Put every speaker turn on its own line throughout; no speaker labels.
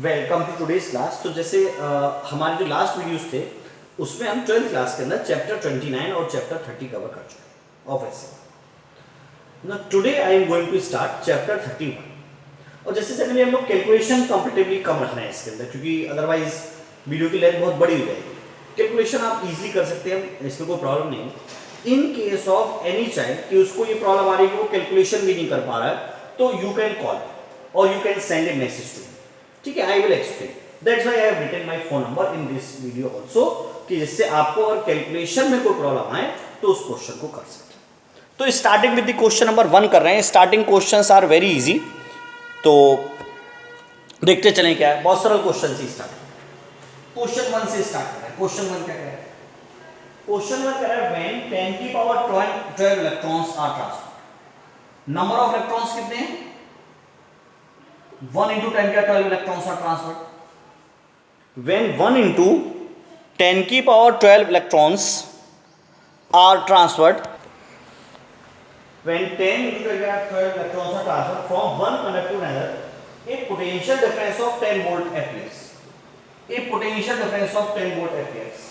Welcome to today's class. तो जैसे हमारे जो लास्ट वीडियोस थे उसमें हम 12th क्लास के अंदर चैप्टर 29 और चैप्टर 30 कवर कर चुके हैं ऑब्वियसली। ना today I am going to start chapter 31। और जैसे जनरली हम लोग कैलकुलेशन कंपेरेटिवली कम रखना है इसके अंदर, क्योंकि अदरवाइज वीडियो की लेंथ बहुत बड़ी हो जाएगी। कैलकुलेशन आप इजीली कर सकते हैं, इसमें कोई प्रॉब्लम नहीं है। In case of any child कि उसको ये प्रॉब्लम आ रही है कि वो कैलकुलेशन भी नहीं कर पा रहा है, तो यू कैन कॉल और you can send a message to. ठीक है, I will explain. That's why I have written my phone number in this video also, कि जिससे आपको अगर कैलकुलेशन में कोई प्रॉब्लम आए तो उस क्वेश्चन को कर सकते हैं। तो starting with the question number 1 कर रहे हैं। Starting questions are very easy, तो देखते चलें क्या है। बहुत सरल क्वेश्चन से स्टार्ट। क्वेश्चन 1 से स्टार्ट कर रहे हैं। क्वेश्चन 1 क्या कह रहा है? क्वेश्चन 1 कह रहा है व्हेन 10 की power 12 electrons are transferred. Number of electrons कितने हैं? 1 into 10 की 12 electrons are transferred. When 1 into 10 की power 12 electrons are transferred, when 10 into 10 की 12 electrons are transferred from one conductor to another, a potential difference of 10 volt appears. A potential difference of 10 volt appears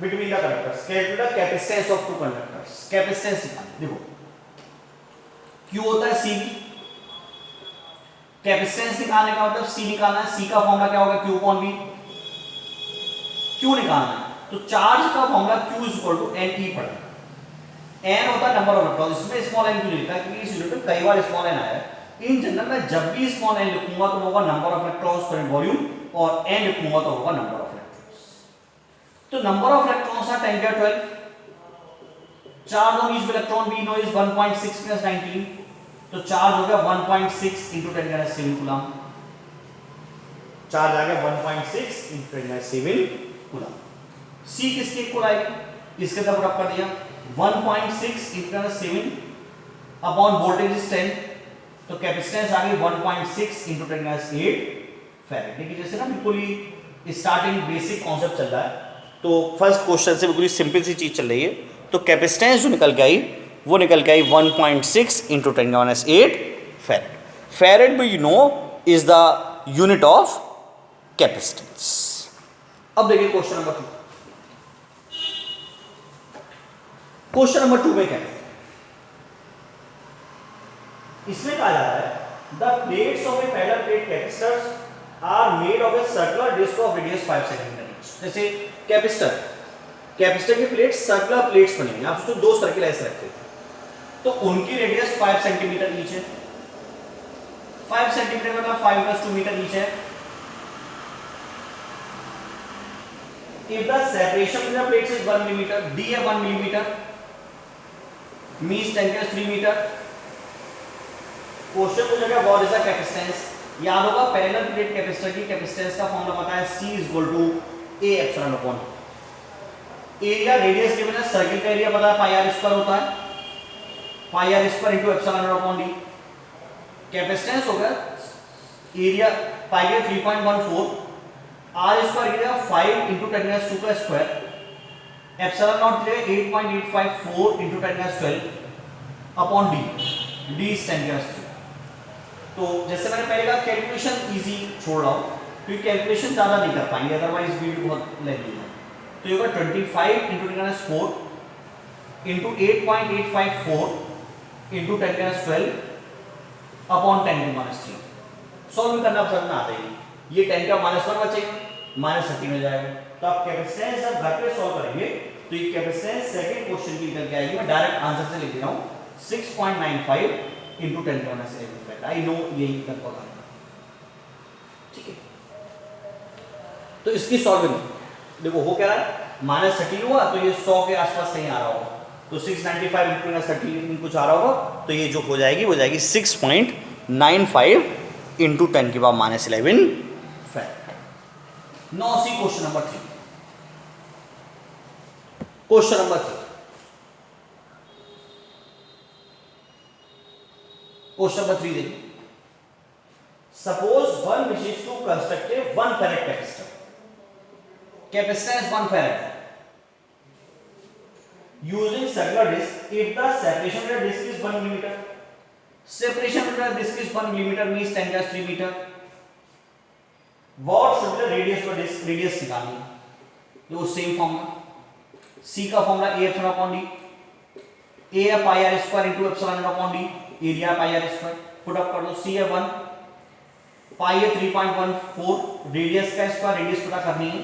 between the conductors. Calculate the capacitance of two conductors. Capacitance निकालना। देखो Q होता है C की, capacitance निकालने का मतलब सी निकालना है। सी का फॉर्मूला क्या होगा? Q upon we. क्यू निकालना है तो चार्ज का formula Q is equal to n e पड़ेगा। एन होता है नंबर ऑफ इलेक्ट्रॉन। इसमें स्मॉल एन क्यों लिखता है? क्योंकि इस यूनिट में कई बार स्मॉल एन आया है। इन जनरल में जब भी स्मॉल एन लिखूंगा तो होगा नंबर ऑफ इलेक्ट्रॉन्स पर वॉल्यूम, और एन लिखूंगा तो होगा नंबर ऑफ इलेक्ट्रॉन्स। तो नंबर ऑफ इलेक्ट्रॉन्स आर 10 का 12। Charge on each electron we know is 1.6 + 19, तो चार्ज हो गया 1.6 × 10⁻⁷ कूलम। चार्ज आ गया 1.6 × 10⁻⁷ कूलम। सी किसके इक्वल आएगी? इसके तरफ रख कर दिया 1.6 × 10⁻⁷ अपॉन वोल्टेज इज 10, तो कैपेसिटेंस आ गई 1.6 × 10⁸ फैराड। देखिए जैसे ना बिल्कुल ही स्टार्टिंग बेसिक कॉन्सेप्ट चल रहा है, तो फर्स्ट क्वेश्चन से बिल्कुल ही सिंपल सी चीज चल रही है। तो कैपेसिटेंस जो निकल के आई वो निकल के आई 1.6 × 10⁸ फैराड। फैराड भी you know is the unit of capacitance. अब देखिए क्वेश्चन नंबर 2। क्वेश्चन नंबर 2 में क्या है? इसमें कहा जा रहा है the plates of a parallel plate capacitors are made of a circular disc of radius 5 centimetre each. जैसे कैपेसिटर की प्लेट सर्कुलर प्लेट्स बनेंगे। आप सोचो दो सर्किल ऐसे रखते हैं, तो उनकी रेडियस 5 सेंटीमीटर ईच है। 5 सेंटीमीटर मतलब 5 + 2 मीटर ईच है। If the separation between the plates is 1 millimeter, d है 1 millimeter, means 10⁻³ मीटर। क्वेश्चन पूछेगा व्हाट इज द कैपेसिटेंस। याद होगा पैरेलल प्लेट कैपेसिटर की कैपेसिटेंस का फॉर्मूला पता है, C = A ε/. Area radius given है, सर्किल का एरिया पता है πr² होता है, πr² × ε/d। कैपेसिटेंस होगा एरिया पाई के 3.14, r² गिरेगा 5 × 10⁻² का स्क्वायर, ε0 गिरेगा 8.854 × 10⁻12 अपॉन d, d इज 10⁻³। तो जैसे मैंने पहले कहा कैलकुलेशन इजी छोड़ रहा हूं क्योंकि कैलकुलेशन ज्यादा नहीं कर पाएंगे, अदरवाइज वीडियो बहुत लेंथी है। तो ये होगा 25 × 10⁻⁴ × 8.854 × 10⁻12 अपॉन 10⁻³ सॉल्व करना समझ में आता है। ये 10⁻⁻1 बचेगा, -30 में जाएगा। तो आप कैपेसिटेंस जब घर पे सॉल्व करेंगे तो ये कैपेसिटेंस सेकंड क्वेश्चन की निकल के आएगी। मैं डायरेक्ट आंसर से लिख दे रहा हूं 6.95 × 10⁻⁷। आई नो यही लगभग आएगा। ठीक है, तो इसकी सॉल्विंग देखो हो क्या रहा है, -30 हुआ तो ये 100 के आसपास कहीं आ रहा होगा, तो 695 × 30 कुछ आ रहा होगा, तो ये जो हो जाएगी वो जाएगी 6.95 × 10⁻11 farad. Now see question number 3। Question number 3, question number 3 देखिए। Suppose one wishes to construct a 1 farad capacitor. Capacitance 1 farad using circular disc if the separation of the disc is 1 millimeter. Separation between a disc is 1 millimeter means 10 to 3 meter. What should be the radius for disc? Radius निकालनी है, जो same formula C का formula A epsilon upon D, A है पाई r square into epsilon upon D, area pi r square, put up कर दो, C है 1, पाई है 3.14, radius का स्क्वायर, रेडियस पता करनी है,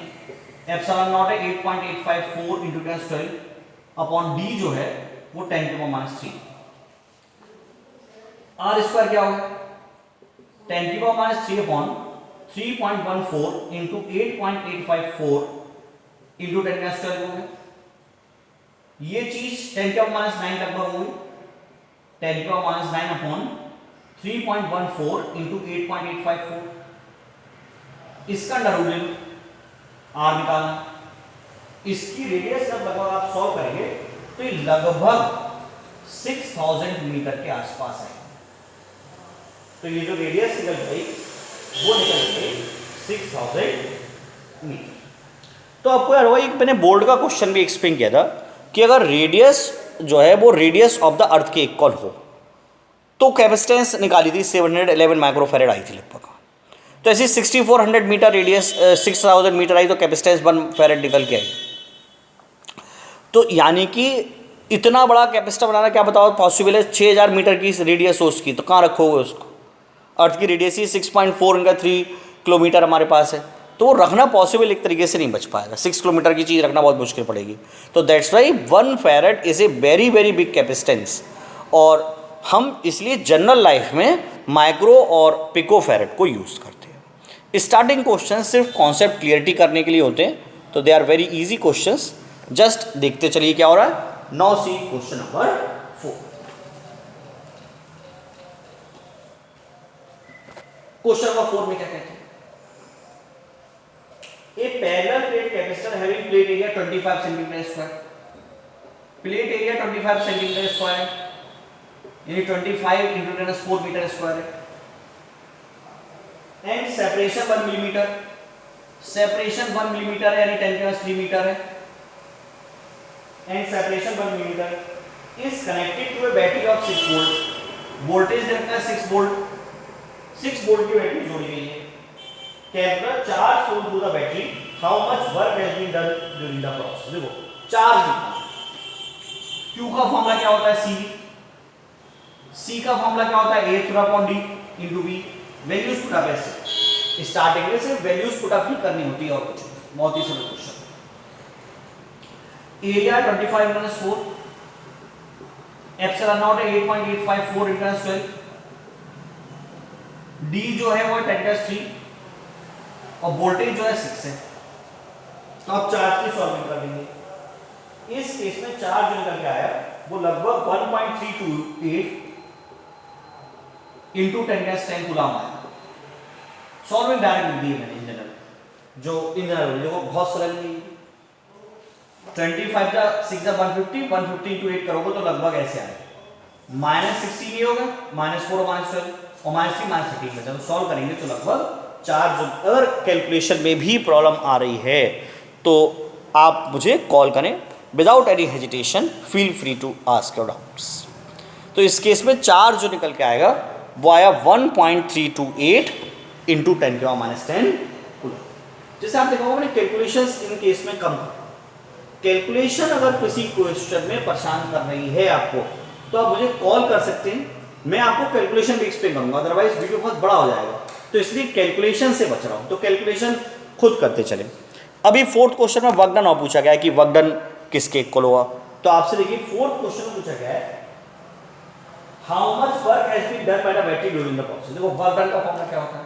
एप्सिलॉन नॉट है 8.854 इनटू 1012 अपॉन D जो है वो 10 की पावर -3, r स्क्वायर क्या होगा 10 की पावर -3 अपॉन 3.14 इंटू 8.854 इंटू 10 का स्क्वायर होगा, ये चीज 10 की पावर -9 लगभग होगी, 10 की पावर -9 अपॉन 3.14 इंटू 8.854, इसका अंडर रूट ले लो, r निकालना, इसकी रेडियस जब लगभग आप सॉल्व करेंगे तो ये लगभग 6000 मीटर के आसपास है। तो ये जो रेडियस निकल गई वो निकल गई 6000 मीटर। तो आपको यार वही मैंने बोर्ड का क्वेश्चन भी एक्सप्लेन किया था कि अगर रेडियस जो है वो रेडियस ऑफ द अर्थ के इक्वल हो तो कैपेसिटेंस निकाली थी 711 माइक्रोफैरेड आई थी लगभग। तो ऐसी 6400 मीटर रेडियस 6000 मीटर आई तो कैपेसिटेंस 1 फैरेड निकल के आई। तो यानी कि इतना बड़ा कैपेसिटर बनाना क्या बताओ पॉसिबल है? 6000 मीटर की रेडियस हो उसकी, तो कहाँ रखोगे उसको? अर्थ की रेडियस ही 6.4 इनका 3 किलोमीटर हमारे पास है, तो वो रखना पॉसिबल एक तरीके से नहीं बच पाएगा। 6 किलोमीटर की चीज़ रखना बहुत मुश्किल पड़ेगी। तो that's why 1 farad is a very very big capacitance, और हम इसलिए जनरल लाइफ में माइक्रो और पिको फैरेड को यूज़ करते हैं। स्टार्टिंग क्वेश्चन सिर्फ कॉन्सेप्ट क्लियरिटी करने के लिए होते हैं, तो they are very easy questions. Just देखते चलिए क्या हो रहा है। Now see question number 4। Question number 4 में क्या कहते हैं? A parallel plate capacitor having plate area 25 centimetre square, plate area 25 centimetre square है, यानी 25 इंटू 10⁴ मीटर स्क्वायर है, and separation 1 millimetre, separation 1 millimetre है यानी 10⁻³ मीटर है, and separation 1 millimetre is connected to a battery of 6 volt, voltage देखना है 6 volt, 6 volt की battery जोड़ी गई है। Calculate charge flow through the battery, how much work has been done during the process. देखो चार्ज लिखना, Q का formula क्या होता है? C का फॉर्मूला क्या होता है? A/D * V। Values put up ऐसे स्टार्टिंग में सिर्फ वैल्यूज पुट अप ही करनी होती है और कुछ नहीं, बहुत ही सरल क्वेश्चन। एरिया 25 - 4, एप्सिलॉन नॉट है 8.854 × 12, D जो है वो 10⁻³ और वोल्टेज जो है 6 है। तो आप चार्ज की सॉल्विंग कर देंगे। इस केस में चार्ज जो निकल के आया वो लगभग 1.328 × 10⁻10 कूलम आया। सॉल्विंग डायरेक्ट दी है मैंने इन जनरल, जो इन जनरल जो बहुत सरल नहीं। 25 का 6 का 150, 150 × 8 करोगे तो लगभग ऐसे आएगा। -16 ये होगा, -4 और -12 और -3 -13 में जब सॉल्व करेंगे तो लगभग चार्ज। अगर कैलकुलेशन में भी प्रॉब्लम आ रही है तो आप मुझे कॉल करें without any hesitation, feel free to ask your doubts. तो इस केस में चार्ज जो निकल के आएगा वो आया 1.328 × 10⁻10 कूलम। जैसे आप देखोगे मैंने कैलकुलेशंस इन केस में कम, कैलकुलेशन अगर किसी क्वेश्चन में परेशान कर रही है आपको तो आप मुझे कॉल कर सकते हैं, मैं आपको कैलकुलेशन भी एक्सप्लेन करूंगा, अदरवाइज वीडियो बहुत बड़ा हो जाएगा। तो इसलिए कैलकुलेशन से बच रहा हूं, तो कैलकुलेशन खुद करते चले। अभी 4th क्वेश्चन में वर्क डन और पूछा गया है कि वर्क डन किसके इक्वल हुआ। तो आपसे देखिए 4th क्वेश्चन में पूछा गया है how much work has been done by the battery during the process. देखो वर्क डन का फॉर्मूला क्या होता है?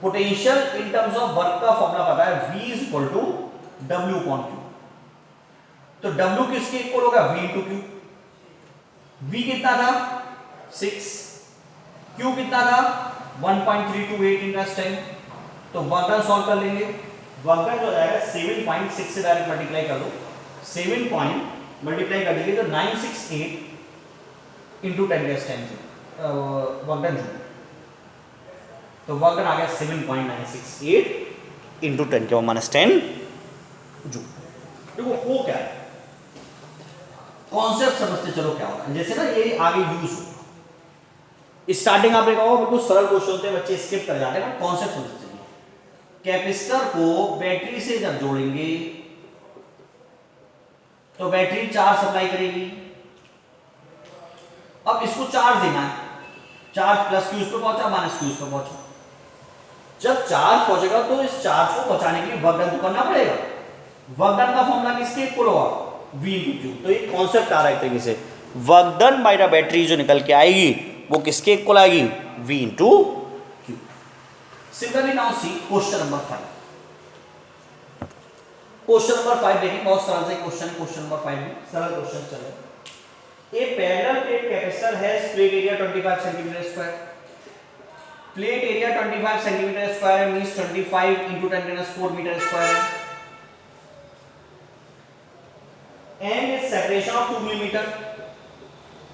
Potential in terms of work का फॉर्मूला पता है, V = W/Q। तो W किसके इक्वल होगा? V × Q। V कितना था? 6, Q कितना था? 1.328 × 10। तो वर्क डन सॉल्व कर लेंगे, वर्क डन जो आएगा 7.6 से डायरेक्ट मल्टीप्लाई कर दो, 7 पॉइंट मल्टीप्लाई कर दीजिए तो 968 × 10⁻10 वर्क डन जो, तो वर्क डन आ गया 7.968 × 10⁻10 जूल। देखो वो क्या है, कॉन्सेप्ट समझते चलो क्या होता है। जैसे ना ये आगे यूज हो, स्टार्टिंग आप देखा होगा बिल्कुल सरल क्वेश्चन होते हैं, बच्चे स्किप कर जाते हैं, कॉन्सेप्ट समझते चलिए। कैपेसिटर को बैटरी से जब जोड़ेंगे तो बैटरी चार्ज सप्लाई करेगी। अब इसको चार्ज देना है, चार्ज प्लस क्यू पे पहुंचा माइनस क्यू पे पहुंचा। जब चार्ज पहुंचेगा तो इस चार्ज को पहुंचाने के लिए वर्क डन तो करना पड़ेगा। वर्क डन का फॉर्मूला किसके इक्वल होगा, V इंटू क्यू। तो ये कॉन्सेप्ट आ रहा है एक तरीके से, work done by the battery जो निकल के आएगी वो किसके इक्वल आएगी, V into Q. Similarly now see question number 5। Question number 5 देखें, बहुत सरल से क्वेश्चन है। क्वेश्चन नंबर 5 में सरल क्वेश्चन चल रहा है। A parallel plate capacitor has plate area 25 centimeter square. Plate area 25 centimeter square means 25 into 10 minus 4 meter square. And its separation of 2 millimeter.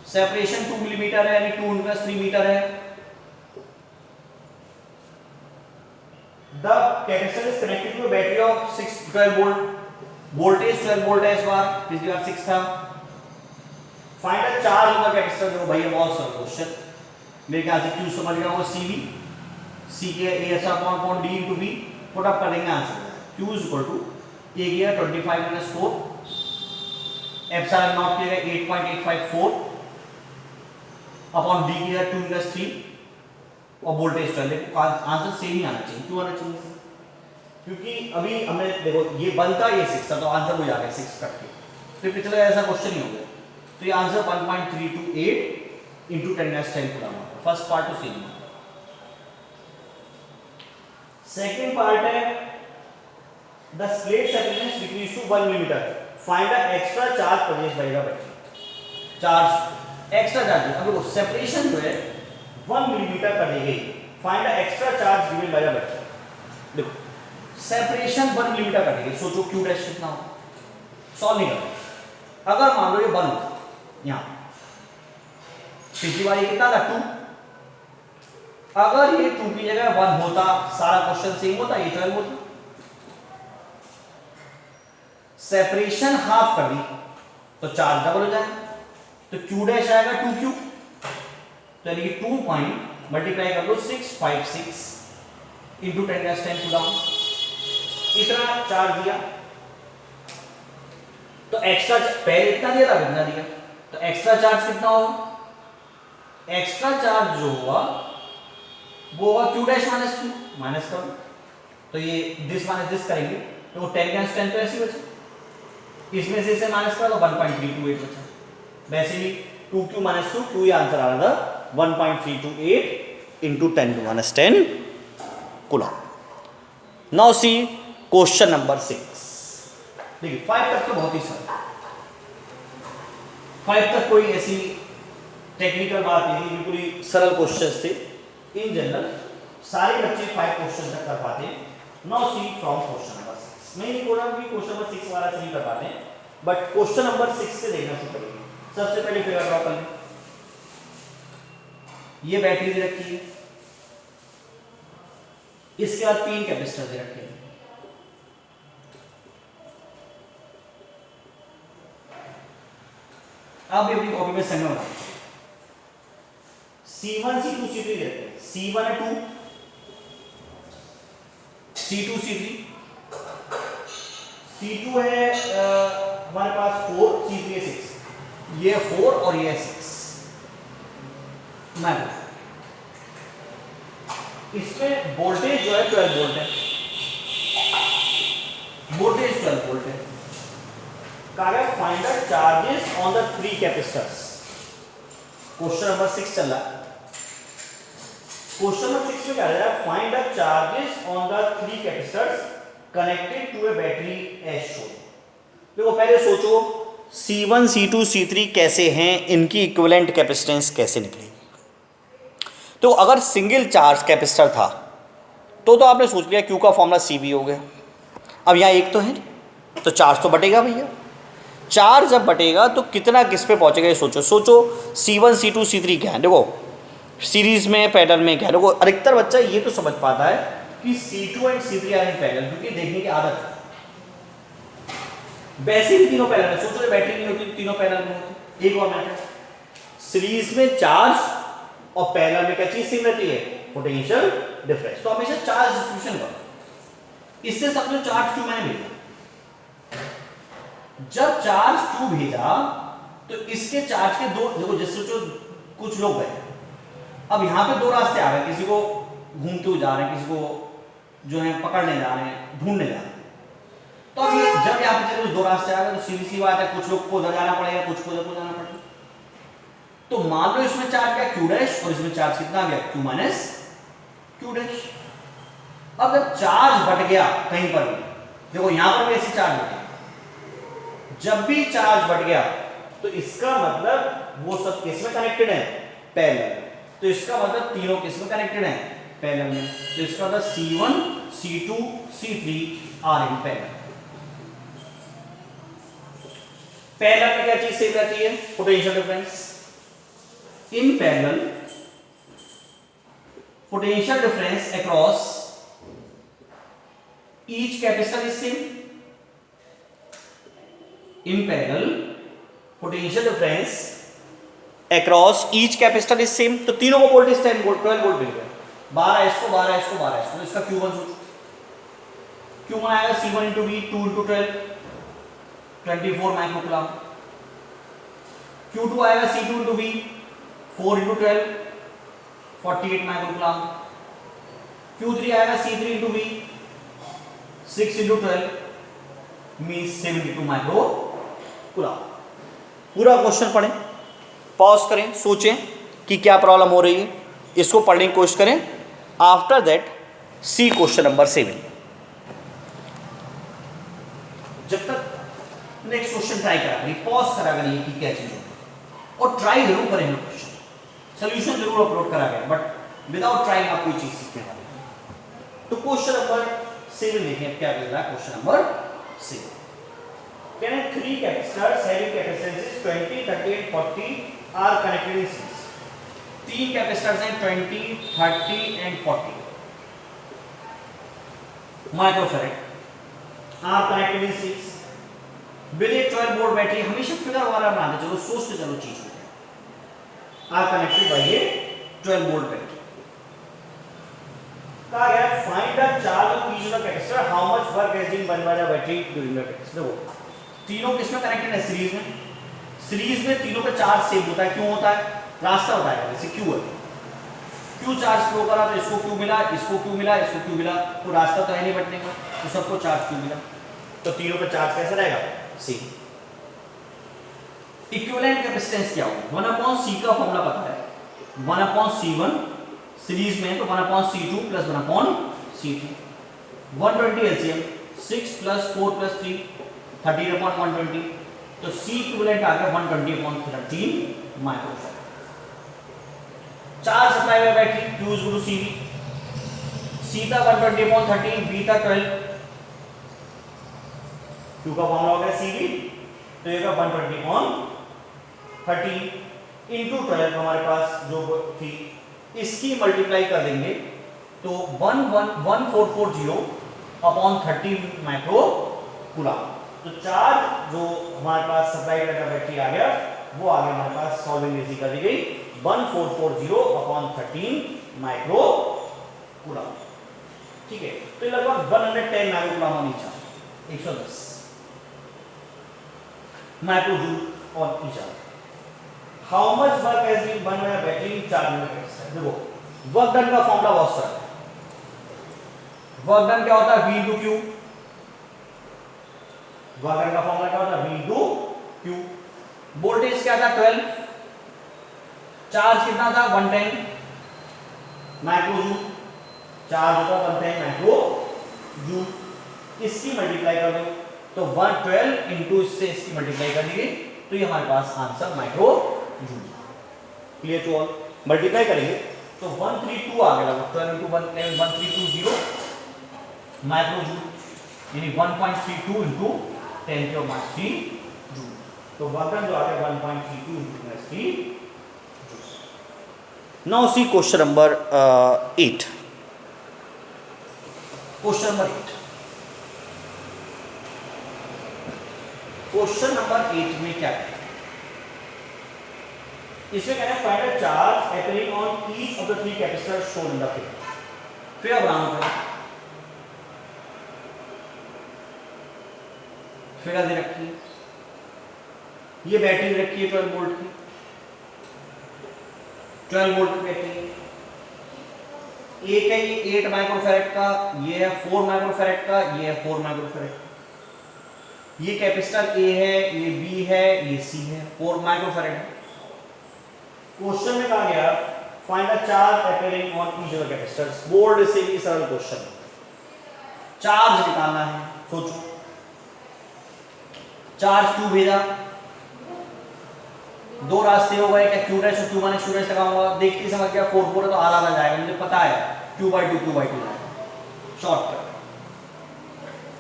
Separation 2 millimeter है यानी 2 into 3 meter है. The capacitor is connected to a battery of 12 volt. Voltage 12 volt है इस बार, पिछली बार 6 था. Find the charge of the capacitor. जो भैया बहुत सरल क्वेश्चन, मेरे ख्याल से क्यू समझ गया होगा, CV C के A upon D into V put up कर देंगे answer. Q is equal to A गया 25 माइनस 4 एप्सिलॉन नॉट किया 8.854 अपॉन D गया 2 प्लस 3 और वोल्टेज 12। आंसर सेम ही आना चाहिए। क्यों आना चाहिए, क्योंकि अभी हमने देखो ये बनता ये 6 था तो आंसर हो जाएगा 6 करके, तो पिछले ऐसा क्वेश्चन ही हो गया। तो ये answer 1.328 into 10⁻10 coulomb. First part तो सेम है। सेकंड पार्ट है the plate separation decrease to 1 millimetre, find the extra charge produced by the battery. Charge extra charge, अब देखो सेपरेशन जो है 1 मिलीमीटर कर दी गई, find the extra charge given by the battery. देखो सेपरेशन 1 मिलीमीटर कर दी गई, सोचो क्यू डैश कितना हो, सॉल्व नहीं करना। अगर मान लो ये 1 होता यहां, पिछली बार कितना था 2, अगर ये 2 की जगह 1 होता सारा क्वेश्चन सेम होता, ये 12 होता। सेपरेशन हाफ कर दी तो चार्ज डबल हो जाएगा, तो Q डैश आएगा 2Q, तो यानी कि 2 पॉइंट मल्टीप्लाई कर लो 656 इंटू 10⁻10 कूलम, इतना चार्ज दिया। तो एक्स्ट्रा पहले इतना दिया था, कितना दिया, तो एक्स्ट्रा चार्ज कितना होगा, एक्स्ट्रा चार्ज जो हुआ वो होगा Q dash minus Q, minus कर, तो ये दिस माइनस दिस करेंगे तो 10⁻10 तो ऐसे ही बचा, इसमें से इसे माइनस करा तो 1.328 बचा। वैसे ही 2Q माइनस 2 Q, ये आंसर आ रहा था 1.328 into 10⁻10 coulomb. Now see question number 6। देखिए 5 तक तो बहुत ही सरल, 5 तक कोई ऐसी टेक्निकल बात नहीं, बिल्कुल ही सरल क्वेश्चंस थे। इन जनरल सारे बच्चे 5 क्वेश्चन तक कर पाते हैं। Now see from question number 6। मैं नहीं बोल रहा हूं कि क्वेश्चन नंबर 6 वाला नहीं कर पाते हैं, बट क्वेश्चन नंबर 6 से देखना शुरू करेंगे। सबसे पहले फिगर ड्रॉ कर लें। ये बैटरी दे रखी है, इसके बाद 3 कैपेसिटर दे रखे हैं। अब ये अपनी कॉपी में संख्या बनाओ। C1 C2 C3 देते हैं। C1 है 2, C2 C3, C2 है हमारे पास 4, C3 है 6, ये 4 और ये 6। मैं इसमें वोल्टेज जो है 12 वोल्ट है, वोल्टेज 12 वोल्ट है। कहा find the charges on the 3 capacitors. Question number 6 चल रहा है। क्वेश्चन नंबर 6 में क्या है, find the charges on the 3 capacitors connected to a battery as shown. देखो पहले सोचो C1 C2 C3 कैसे हैं, इनकी इक्विवेलेंट कैपेसिटेंस कैसे निकलेगी। तो अगर सिंगल चार्ज कैपेसिटर था तो आपने सोच लिया Q का फॉर्मूला CV हो गया। अब यहाँ एक तो है तो चार्ज तो बटेगा भैया, चार्ज जब बटेगा तो कितना किस पे पहुंचेगा ये सोचो। C1 C2 C3 क्या है, देखो सीरीज में पैरेलल में क्या है। देखो अधिकतर बच्चा ये तो समझ पाता है कि C2 and C3 are in parallel, क्योंकि देखने की आदत है। वैसे भी तीनों पैरेलल है, सोचो बैटरी नहीं होती तीनों पैरेलल में होती। एक और मैटर, सीरीज में चार्ज और पैरेलल में क्या चीज सेम रहती है, पोटेंशियल डिफरेंस। तो हमेशा चार्ज डिस्ट्रीब्यूशन करो। इससे समझो चार्ज क्यू मैंने भेजा, जब चार्ज क्यू भेजा तो इसके चार्ज के दो, देखो जैसे जो कुछ लोग गए, अब यहां पे दो रास्ते आ गए, किसी को घूमते हुए जा रहे हैं, किसी को जो है पकड़ने जा रहे हैं, ढूंढने जा रहे हैं। तो अब ये जब यहाँ पे दो रास्ते आ गए तो सीधी सी बात है, कुछ लोग को उधर जाना पड़ेगा, कुछ को उधर को जाना पड़ेगा। तो मान लो इसमें चार्ज क्या क्यू डैश और इसमें चार्ज कितना आ गया क्यू माइनस क्यू डैश। अब जब चार्ज बढ़ गया कहीं पर भी, देखो यहां पर भी ऐसे चार्ज बढ़ गया, जब भी चार्ज बढ़ गया तो इसका मतलब वो सब किस में कनेक्टेड है, पैरेलल। तो इसका मतलब तीनों किस में कनेक्टेड है, पैरेलल में। तो इसका मतलब C1 C2 C3 are in parallel. Parallel में क्या चीज सेम रहती है, potential difference. In parallel potential difference across each capacitor is same. In parallel potential difference across each capacitor is same. तो तीनों को वोल्टेज 10 वोल्ट 12 वोल्ट मिल गया, 12 इसको 12 इसको 12 इसको। तो इसका Q1 सोचो, Q1 आएगा C1 into V 2 into 12 24 microcoulomb. Q2 आएगा C2 into V 4 into 12 48 microcoulomb. Q3 आएगा C3 into V 6 into 12 means 72 microcoulomb. पूरा क्वेश्चन पढ़ें, पॉज करें, सोचें कि क्या प्रॉब्लम हो रही है, इसको पढ़ने की कोशिश करें। After that see question number 7। जब तक नेक्स्ट क्वेश्चन ट्राई करा करिए, पॉज करा करिए कि क्या चीज होगी, और ट्राई जरूर करेंगे क्वेश्चन, सोल्यूशन जरूर अपलोड करा गया, बट विदाउट ट्राइंग आप कोई चीज सीखने वाले। तो क्वेश्चन नंबर 7 देखिए क्या मिल रहा है। Question number 7, can 3 capacitors having capacitances 20 30 and 40 are connected in series। 3 capacitors हैं 20 30 and 40 microfarad are connected in series with a 12 volt battery. हमेशा फिगर वाला बनाते चलो, सोचते चलो चीज को। Are connected by a 12 volt battery. कहा गया find the charge of each of the capacitor, how much work has been done by the battery during the test. देखो तीनों किसमें कनेक्टेड है, सीरीज में। सीरीज में तीनों का चार्ज सेम होता है, क्यों होता है, रास्ता होता है, जैसे क्यू है, क्यू चार्ज फ्लो करा तो इसको क्यू मिला, इसको क्यू मिला, इसको क्यू मिला, तो रास्ता तो है नहीं बटने का, तो सबको चार्ज क्यू मिला। तो तीनों का चार्ज कैसा रहेगा, सेम। इक्विवेलेंट कैपेसिटेंस क्या होगा, 1/C का फॉर्मूला पता है, 1/C1 सीरीज में, तो 1/C2 plus 1/C3। 120 LCM 6 plus 4 plus 3 13/120, तो C इक्विवेलेंट आ गया 120/13 microfarad. Charge supply by battery Q is equal to CV, C था 120/13, B था 12, Q का फॉर्मूला हो गया CV, तो ये का 120/13 इंटू 12 हमारे पास जो थी, इसकी मल्टीप्लाई कर देंगे तो 11440/13 माइक्रोकूलम। तो चार्ज जो हमारे पास सप्लाई का बैटरी आ गया वो आ गया हमारे पास, सॉल्विंग इजी कर दी गई 1440/13 माइक्रोकूलम। ठीक है, तो ये लगभग 110 माइक्रोकूलम होनी चाहिए, 110 माइक्रोजूल और each other. How much work has been done by battery charge में। देखो वर्क डन का फॉर्मूला बहुत सरल है। वर्क डन क्या होता है, V into Q। Work done का फॉर्मूला क्या होता है, V into Q। वोल्टेज क्या था 12, चार्ज कितना था 110 माइक्रोजूल, चार्ज होता 110 माइक्रोजूल। इसकी मल्टीप्लाई कर दो तो 112 इंटू इससे इसकी मल्टीप्लाई कर दी, तो ये हमारे पास answer microjoule. Clear to all, multiply करेंगे तो 132 आ गया, 12 इंटू 1320 माइक्रोजूल, यानी 1.32 इंटू 10⁻³ जूल। तो वर्क डन जो आ गया 1.32 into 10⁻³ joule. Now see question number 8। Question number 8, question number 8 में क्या है, इसमें कह रहे हैं find the charge appearing on each of the three capacitors shown in the figure। Figure बनाना पड़ेगा, फिगर दे रखी है, ये बैटरी रखी है 12 वोल्ट की, 12 वोल्ट की बैटरी है। एक है ये 8 माइक्रोफैरेड का, ये है 4 माइक्रोफैरेड का, ये है 4 माइक्रोफैरेड का। ये कैपेसिटर ए है, ये बी है, ये सी है, 4 माइक्रोफैरेड है। क्वेश्चन में कहा गया find the charge appearing on each of the capacitors. Board से भी सरल क्वेश्चन, चार्ज निकालना है। सोचो, चार्ज क्यू भेजा, दो रास्ते हो गए, क्या क्यू डैश और क्यू माइनस क्यू डैश लगाऊंगा, देखते ही समझ गया 4 4 है तो आधा आ जाएगा, मुझे पता है Q/2 Q/2 शॉर्टकट।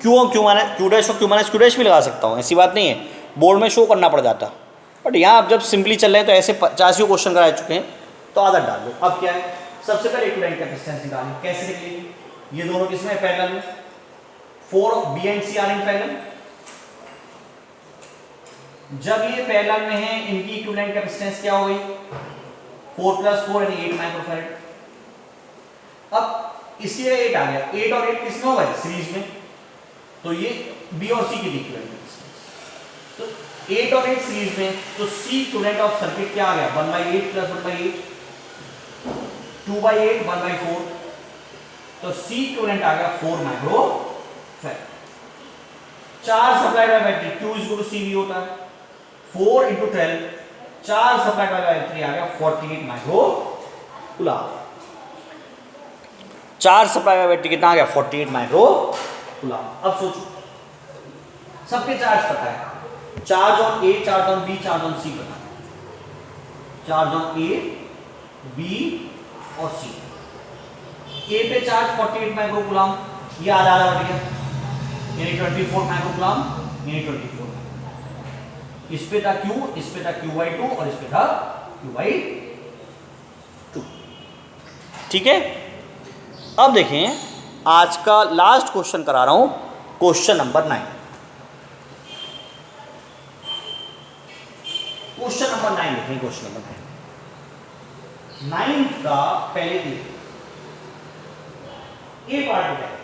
क्यू और क्यू माइनस क्यू डैश और क्यू माइनस क्यू डैश भी लगा सकता हूँ, ऐसी बात नहीं है, बोर्ड में शो करना पड़ जाता। बट यहाँ आप जब सिंपली चल रहे हैं तो ऐसे 85 क्वेश्चन करा चुके हैं तो आदत डाल दो। अब क्या है, सबसे पहले इक्विवेलेंट कैपेसिटेंस निकालें। कैसे निकलेगी, ये दोनों किसमें पैरेलल में, 4 B and C are in parallel. जब ये पैरेलल में है इनकी इक्विवेलेंट कैपेसिटेंस क्या हो गई, 4 + 4 यानी 8 माइक्रोफैरेड। अब इसकी 8 आ गया, 8 और 8 किसमें हो गए, सीरीज में, तो ये B और C की इक्विवेलेंट कैपेसिटेंस। तो 8 और 8 सीरीज में, तो C इक्विवेलेंट ऑफ सर्किट क्या आ गया, 1/8 + 1/8, 2/8 1/4, तो C इक्विवेलेंट आ गया 4 microfarad. Charge supplied by battery Q = CV होता है, 4 × 12, चार्ज सप्लाइड बाय बैटरी आ गया 48 microcoulomb. Charge supply by battery कितना आ गया, 48 माइक्रोकूलम। अब सोचो, सबके चार्ज पता है, charge on A, charge on B, charge on C पता है, चार्ज ऑन ए, बी और सी। ए पे चार्ज 48 माइक्रोकूलम, ये आधा आधा बढ़ गया, यानी 24 माइक्रोकूलम, यानी 24। इस पे था Q, इस पे था Q/2 और इस पे था Q/2। ठीक है, अब देखें आज का लास्ट क्वेश्चन करा रहा हूं, क्वेश्चन नंबर 9। क्वेश्चन नंबर 9 देखें, क्वेश्चन नंबर 9 का पहले ए पार्ट क्या है,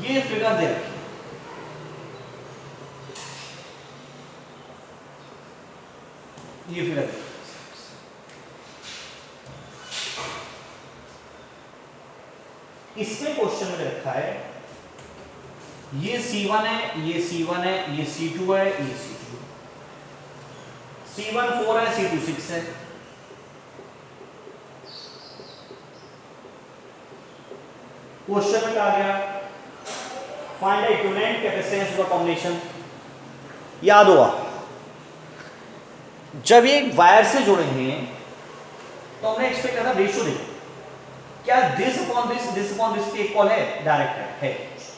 ये फिगर दे रखी, ये फिगर इसमें क्वेश्चन में रखा है, ये C1 है, ये C1 है, ये C2 है, ये C2 है, C1 4 है, C2 6 है। क्वेश्चन में कहा गया find the equivalent capacitance of combination. याद होगा जब ये वायर से जुड़े हैं तो हमने एक्सपेक्ट किया था रेशियो देखो, क्या दिस अपॉन दिस के इक्वल है, डायरेक्ट है,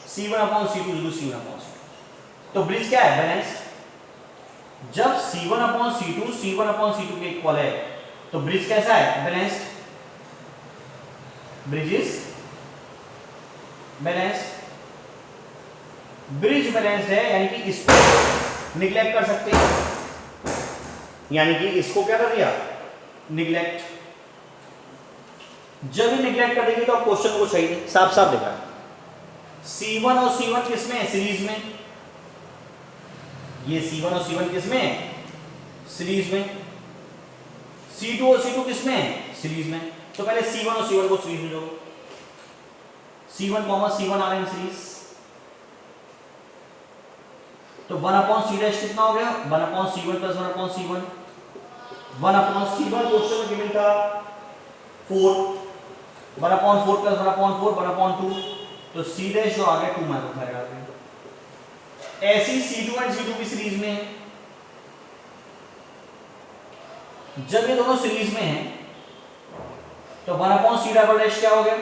C1/C2 = C1/C2। तो ब्रिज क्या है, बैलेंस्ड। जब C1/C2 C1/C2 के इक्वल है तो ब्रिज कैसा है, balanced. Bridge is balanced, bridge balanced है, यानी कि इसको निगलेक्ट कर सकते हैं, यानी कि इसको क्या कर दिया, निगलेक्ट। जब ये निगलेक्ट कर देंगे तो आप क्वेश्चन को सही नहीं, साफ साफ देखा C1 और C1 किसमें है, सीरीज में। ये C1 और C1 किसमें है, सीरीज में। C2 और C2 किसमें है, सीरीज में। तो पहले C1 और C1 को सीरीज में जोड़ो, C1, C1 are in series. तो 1/C' कितना हो गया, 1/C1 + 1/C1। 1/C1 क्वेश्चन में गिवन था 4, 1/4 + 1/4 1/2, तो C' जो आ गया 2 माइक्रोफैरेड आ गया। ऐसी C2 और C2 भी सीरीज में है। जब ये दोनों सीरीज में हैं तो 1/C' क्या हो गया,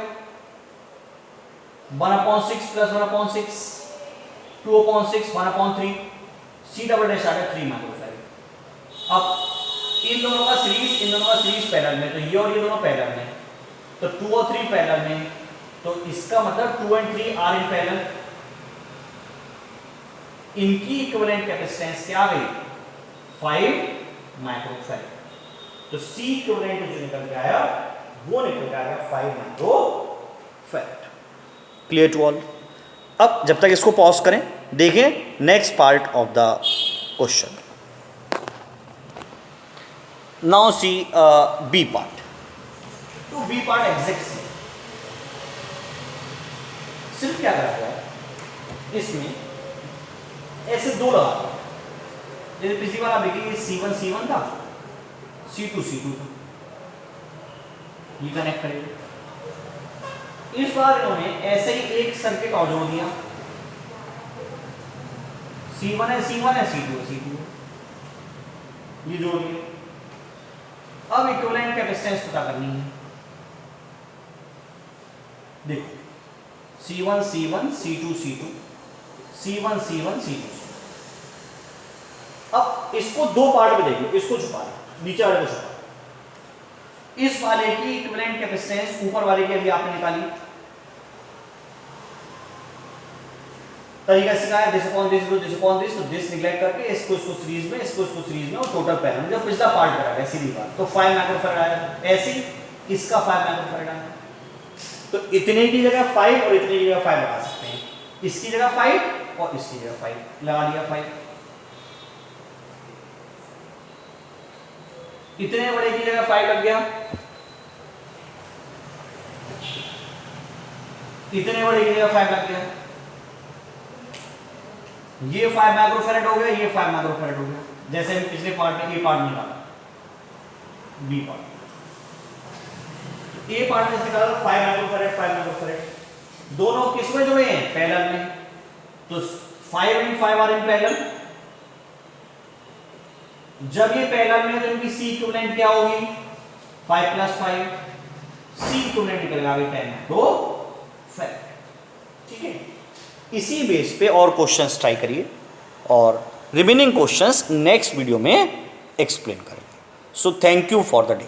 1/6 + 1/6, 2/6 1/3, C' आ गया 3 माइक्रोफैरेड। अब इन दोनों का सीरीज पैरेलल में, तो ये और ये दोनों पैरेलल में, तो 2 और 3 पैरेलल में, तो इसका मतलब 2 और 3 आर इन पैरेलल। इनकी इक्विवेलेंट कैपेसिटेंस क्या आ गई, 5 माइक्रोफैरेड। तो C इक्विवेलेंट जो निकल के आया वो निकल के आया 5 माइक्रोफैराड। Clear to all? अब जब तक इसको पॉज करें, देखें next part of the question. Now see B part. तो बी पार्ट एग्जैक्ट से सिर्फ क्या करा गया है, इसमें ऐसे दो लगा दिया, जैसे पिछली बार आप देखिए C1 था, C2 था, ये कनेक्ट करेंगे। इस बार इन्होंने ऐसे ही एक सर्किट और जोड़ दिया, C1 है C2 है, ये जोड़ दिया। अब इक्विवेलेंट कैपेसिटेंस पता करनी है। देखो C1 C2 C1 C2। अब इसको दो पार्ट में देखिए, इसको छुपा नीचे वाले को छुपा। इस वाले की इक्विवेलेंट कैपेसिटेंस ऊपर वाले की अभी आपने निकाली, तरीका सिखाया दिस अपॉन दिस, तो दिस निगलेक्ट करके इसको सीरीज में, इसको सीरीज में और टोटल पैरेलल। जब पिछला पार्ट करा ऐसी भी बात, तो 5 माइक्रोफैराड आया, ऐसी इसका 5 माइक्रोफैराड आया। तो इतने की जगह 5 और इतने की जगह 5 लगा सकते हैं, इसकी जगह 5 और इसकी जगह 5 लगा लिया। 5 इतने बड़े की जगह 5 लग गया, इतने बड़े की जगह 5 लग गया, ये 5 माइक्रोफैराड हो गया, ये 5 माइक्रोफैराड हो गया, जैसे हम पिछले पार्ट में ए पार्ट निकाला, बी पार्ट। ए पार्ट में निकाला 5 माइक्रोफैराड, दोनों किस में जुड़े हैं? पैरेलल में। तो 5 इन 5 आर इन पैरेलल। जब ये पैरेलल में तो इनकी सी इक्विवेलेंट क्या होगी? 5 + 5, सी इक्विवेलेंट निकल गया 10 माइक्रोफैराड। ठीक है, इसी बेस पे और क्वेश्चंस ट्राई करिए और रिमेनिंग क्वेश्चंस नेक्स्ट वीडियो में एक्सप्लेन करेंगे। So thank you for the day.